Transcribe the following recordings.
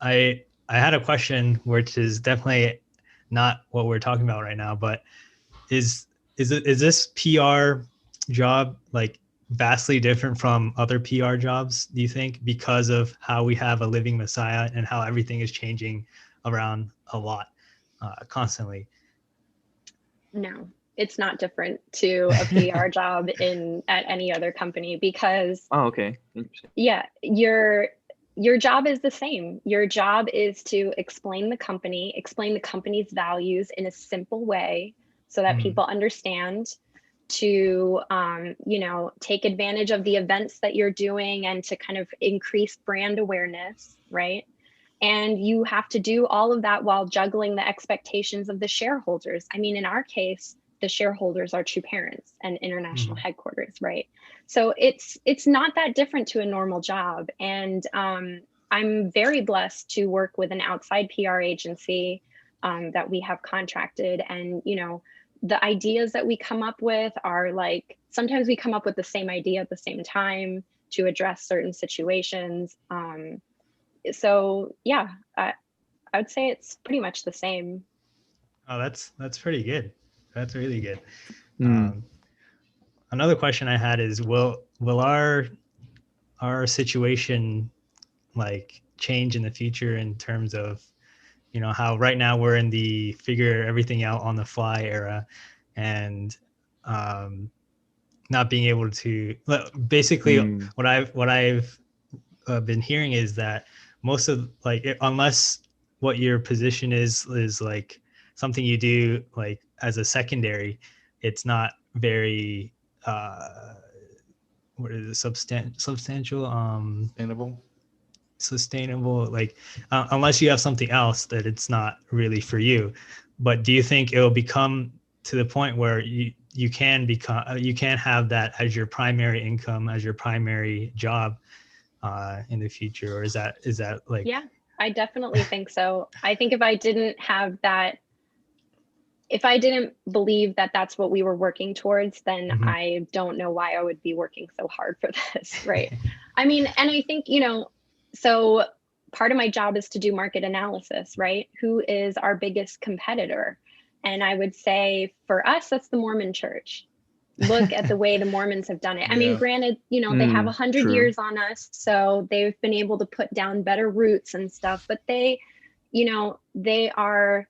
I had a question which is definitely not what we're talking about right now, but is this PR job like vastly different from other PR jobs, do you think, because of how we have a living Messiah and how everything is changing around a lot constantly? No, it's not different to a PR job in at any other company because Oh, okay. Interesting. yeah, your job is the same. Your job is to explain the company's values in a simple way so that Mm, people understand, to take advantage of the events that you're doing and to kind of increase brand awareness, right? And you have to do all of that while juggling the expectations of the shareholders. I mean, in our case, the shareholders are two parents and international mm, headquarters, right? So it's not that different to a normal job. And I'm very blessed to work with an outside PR agency that we have contracted. And the ideas that we come up with are like, sometimes we come up with the same idea at the same time to address certain situations. So yeah, I would say it's pretty much the same. oh, that's pretty good. That's really good. Mm. Um, Another question I had is, will our situation like change in the future in terms of, how right now we're in the figure everything out on the fly era, and um, not being able to, basically Mm. what I've been hearing is that most of, like, unless what your position is like something you do like as a secondary, it's not very what is it, substantial, Sustainable. sustainable, like, unless you have something else, that it's not really for you. But do you think it will become to the point where you can become, you can have that as your primary income, as your primary job in the future, or is that Yeah, like? I definitely think so. I think if I didn't have that, if I didn't believe that that's what we were working towards, then Mhm. I don't know why I would be working so hard for this, right? I mean, and I think, so part of my job is to do market analysis, right? Who is our biggest competitor? And I would say for us, that's the Mormon church. Look at the way the Mormons have done it. I mean, Yeah. granted, they have Mm. 100 years True. on us, so they've been able to put down better roots and stuff, but you know, they are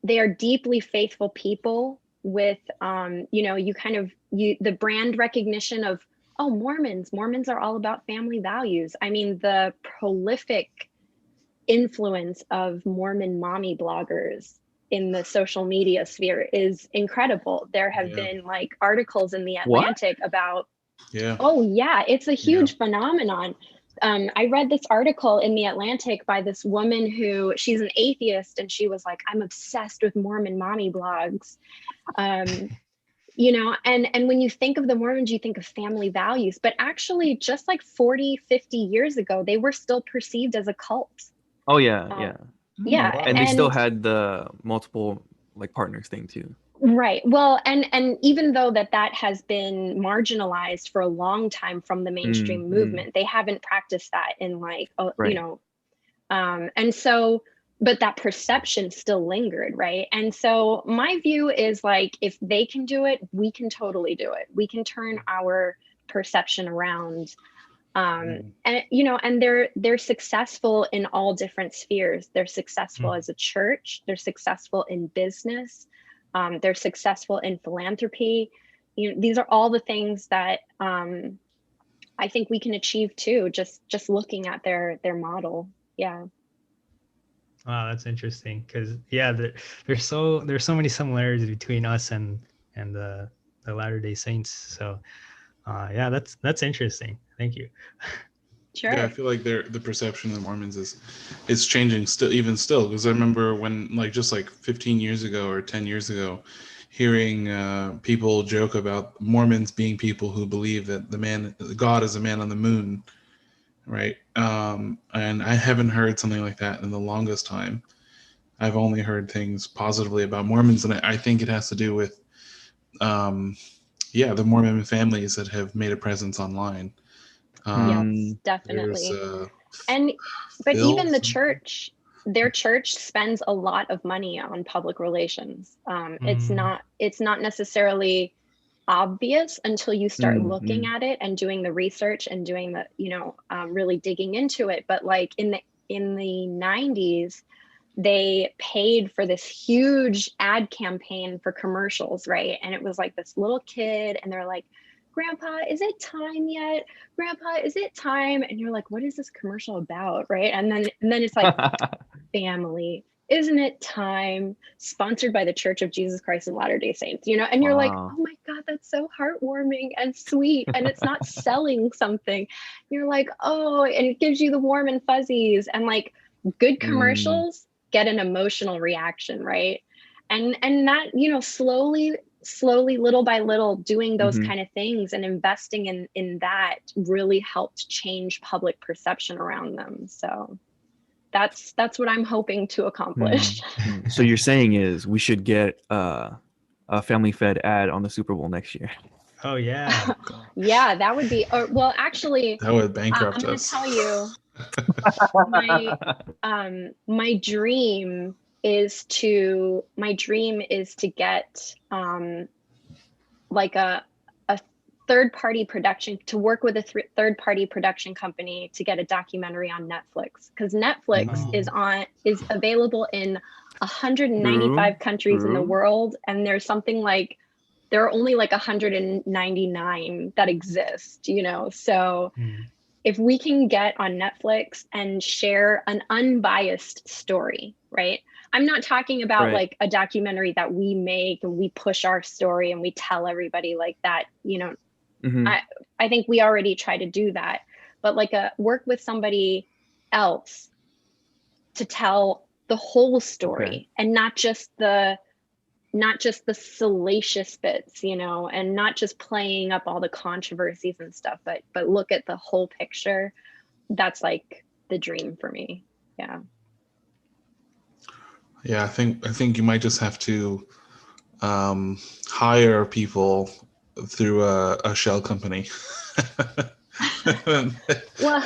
they are deeply faithful people with you kind of the brand recognition of, oh, Mormons are all about family values. I mean, the prolific influence of Mormon mommy bloggers in the social media sphere is incredible. There have Yeah. been like articles in the What? Atlantic about, Yeah. oh yeah, it's a Yeah. huge phenomenon. I read this article in the Atlantic by this woman who, she's an atheist, and she was like, I'm obsessed with Mormon mommy blogs. Um, and when you think of the Mormons, you think of family values, but actually just like 40, 50 years ago, they were still perceived as a cult. Oh yeah, Um, yeah. Oh yeah, And they wow. still and had the multiple like partners thing too. right. Well, and even though that has been marginalized for a long time from the Mm. mainstream Mm. movement, they haven't practiced that in like, Right. and so, but that perception still lingered, right? And so my view is like, if they can do it, we can totally do it. We can turn our perception around. Mm. And they're successful in all different spheres. They're successful Mm. as a church, they're successful in business, they're successful in philanthropy. These are all the things that I think we can achieve too, just looking at their model. Yeah. Wow, that's interesting, because yeah, there's so many similarities between us and the Latter Day Saints. So yeah, that's interesting. Thank you. Yeah, I Sure. feel like the perception of the Mormons is changing still, even still, because I remember when, like, just like 15 years ago or 10 years ago, hearing people joke about Mormons being people who believe that God is a man on the moon, right? And I haven't heard something like that in the longest time. I've only heard things positively about Mormons, and I think it has to do with um, yeah, the Mormon families that have made a presence online. Yes, Mm. There's definitely. And but even the Bills. church, their church spends a lot of money on public relations. It's Mm. not necessarily obvious until you start looking Mm. at it and doing the research and doing the, really digging into it. But like in the 90s, they paid for this huge ad campaign for commercials, right? And it was like this little kid, and they're like, "Grandpa, is it time yet? Grandpa, is it time?" And you're like, "What is this commercial about?" Right? And then it's like, "Family, isn't it time?" Sponsored by the Church of Jesus Christ of Latter-day Saints, and you're like, Wow. "Oh my God, that's so heartwarming and sweet." And it's not selling something. You're like, "Oh," and it gives you the warm and fuzzies. And like good Mm. commercials get an emotional reaction, right? And that, slowly, little by little, doing those Mhm. kind of things and investing in that really helped change public perception around them. So that's what I'm hoping to accomplish. So you're saying is we should get a family fed ad on the Super Bowl next year. Oh yeah. Yeah, that would be, or well, actually, That would I'm bankrupt going to us. tell you, my dream is to get like a third party production, to work with a third party production company to get a documentary on Netflix, because Netflix Oh. is available in 195 True. countries in the True. world, and there are only like 199 that exist, so Mm. if we can get on Netflix and share an unbiased story, right? I'm not talking about Right. like a documentary that we make and we push our story and we tell everybody like that, Mhm. I think we already try to do that, but like work with somebody else to tell the whole Okay. story, and not just the salacious bits, and not just playing up all the controversies and stuff, but look at the whole picture. That's like the dream for me. Yeah. Yeah, I think you might just have to hire people through a shell company. Well,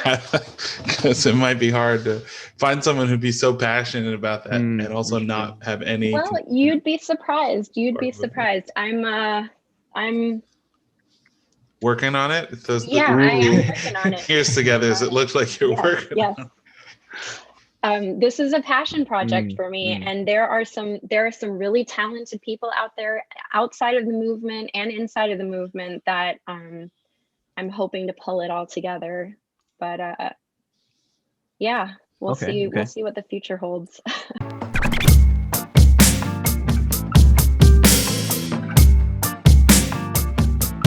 Because it might be hard to find someone who'd be so passionate about that and also Interesting. not have any well, you'd be surprised. work with it. I'm Working on it. yeah, I am working on it. Ears together, as it looks like you're Yes, working yes. on This is a passion project for me, Mm. and there are some really talented people out there outside of the movement and inside of the movement that I'm hoping to pull it all together. But yeah, we'll Okay. see. Okay. We'll see what the future holds.